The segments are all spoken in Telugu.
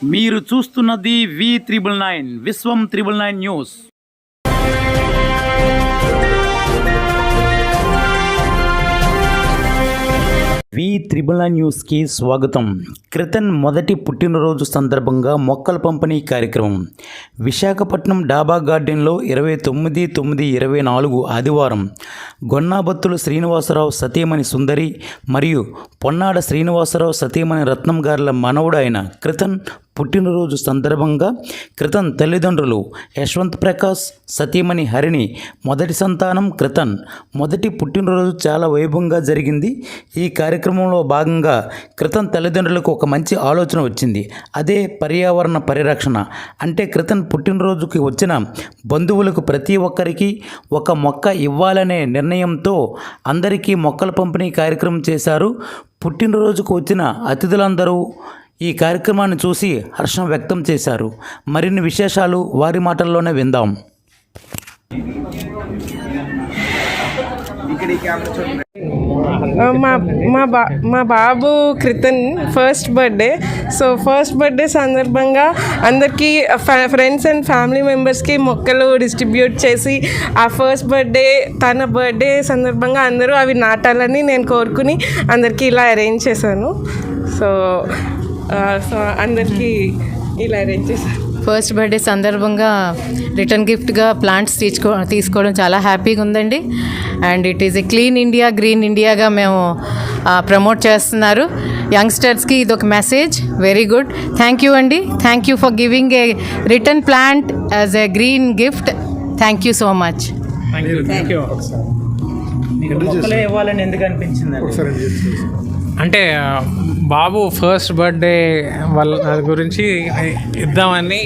మీరు చూస్తున్నది V999 విశ్వం 999 న్యూస్. V999 న్యూస్కి స్వాగతం. క్రితన్ మొదటి పుట్టినరోజు సందర్భంగా మొక్కల పంపిణీ కార్యక్రమం విశాఖపట్నం డాబా గార్డెన్లో 29/9/24 ఆదివారం గొన్నాబత్తుల శ్రీనివాసరావు సతీమణి సుందరి మరియు పొన్నాడ శ్రీనివాసరావు సతీమణి రత్నం గార్ల మనవుడు అయిన క్రితన్ పుట్టినరోజు సందర్భంగా క్రితన్ తల్లిదండ్రులు యశ్వంత్ ప్రకాష్ సతీమణి హరిణి మొదటి సంతానం క్రితన్ మొదటి పుట్టినరోజు చాలా వైభవంగా జరిగింది. ఈ కార్యక్రమంలో భాగంగా క్రితన్ తల్లిదండ్రులకు ఒక మంచి ఆలోచన వచ్చింది. అదే పర్యావరణ పరిరక్షణ. అంటే క్రితన్ పుట్టినరోజుకి వచ్చిన బంధువులకు ప్రతి ఒక్కరికి ఒక మొక్క ఇవ్వాలనే నిర్ణయంతో అందరికీ మొక్కల పంపిణీ కార్యక్రమం చేశారు. పుట్టినరోజుకు వచ్చిన అతిథులందరూ ఈ కార్యక్రమాన్ని చూసి హర్షం వ్యక్తం చేశారు. మరిన్ని విశేషాలు వారి మాటల్లోనే విందాం. మా బాబు Krithan first birthday. So first birthday సందర్భంగా అందరికీ ఫ్రెండ్స్ అండ్ ఫ్యామిలీ మెంబర్స్కి మొక్కలు డిస్ట్రిబ్యూట్ చేసి ఆ ఫస్ట్ బర్త్డే తన బర్త్డే సందర్భంగా అందరూ అవి నాటాలని నేను కోరుకుని అందరికీ ఇలా అరేంజ్ చేశాను. సో అందరికీ ఇలా అరేంజ్ చేశాను. ఫస్ట్ బర్త్డే సందర్భంగా రిటర్న్ గిఫ్ట్గా ప్లాంట్స్ తీసుకోవడం చాలా హ్యాపీగా ఉందండి. And it is a clean India green ఇండియాగా మేము ప్రమోట్ చేస్తున్నారు. యంగ్స్టర్స్కి ఇది ఒక message. Very good. Thank you అండి. Thank you for giving a return plant as a green gift. Thank you so much. ఇవ్వాలని ఎందుకు అనిపించింది? అంటే బాబు ఫస్ట్ బర్త్డే వాళ్ళ గురించి ఇద్దామని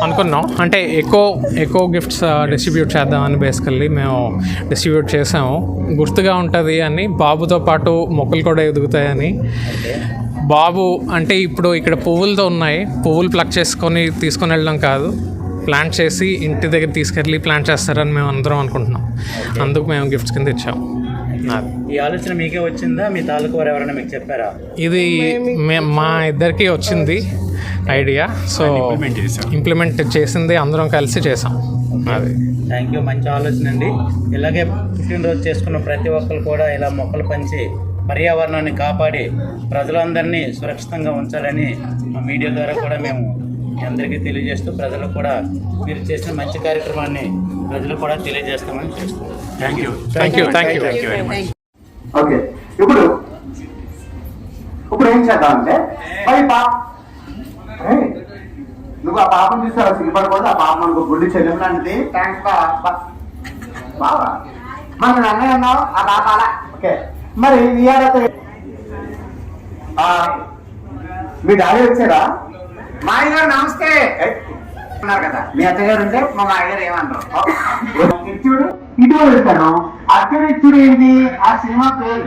అనుకున్నాం. అంటే ఎక్కువ గిఫ్ట్స్ డిస్ట్రిబ్యూట్ చేద్దామని బేసికల్లీ మేము డిస్ట్రిబ్యూట్ చేసాము. గుర్తుగా ఉంటుంది అని, బాబుతో పాటు మొక్కలు కూడా ఎదుగుతాయని. బాబు అంటే ఇప్పుడు ఇక్కడ పువ్వులతో ఉన్నాయి, పువ్వులు ప్లక్ చేసుకొని తీసుకొని వెళ్ళడం కాదు, ప్లాంట్ చేసి ఇంటి దగ్గర తీసుకెళ్ళి ప్లాంట్ చేస్తారని మేము అందరం అనుకుంటున్నాం. అందుకు మేము గిఫ్ట్స్ కింద ఇచ్చాము. ఈ ఆలోచన మీకే వచ్చిందా? మీ తాలూకు వారు ఎవరైనా మీకు చెప్పారా? ఇది మా ఇద్దరికి వచ్చింది ఐడియా. సో ఇంప్లిమెంట్ చేసింది అందరం కలిసి చేసాం. అది థ్యాంక్ యూ. మంచి ఆలోచన అండి. ఇలాగే పుట్టినరోజు చేసుకున్న ప్రతి ఒక్కరు కూడా ఇలా మొక్కలు పంచి పర్యావరణాన్ని కాపాడి ప్రజలందరినీ సురక్షితంగా ఉంచాలని మా మీడియా ద్వారా కూడా మేము అందరికీ తెలియజేస్తూ ప్రజలకు కూడా మీరు చేసిన మంచి కార్యక్రమాన్ని ప్రజలు కూడా తెలియజేస్తామని చేస్తాం. Thank you very much. Okay, ఇప్పుడు ఏం చేద్దామంటే మరి నువ్వు ఆ పాపను చూసావు, సిగ్గుపడకూడదు. ఆ పాప మనకు గుడ్డి చెల్లెం లాంటిది. థ్యాంక్స్ బావా. మన అన్నయ్య అన్నావు ఆ పాప అలా. ఓకే, మరి మీ డాడీ వచ్చారా? మా అయ్యగారు నమస్తే అన్నారు కదా. మీ అత్తగారు ఉంటే మా అయ్యగారు ఏమన్నారు? చూడు ఇటు వెళ్తాను. అక్కడ ఇచ్చుడు ఏంటి? ఆ సినిమా పేరు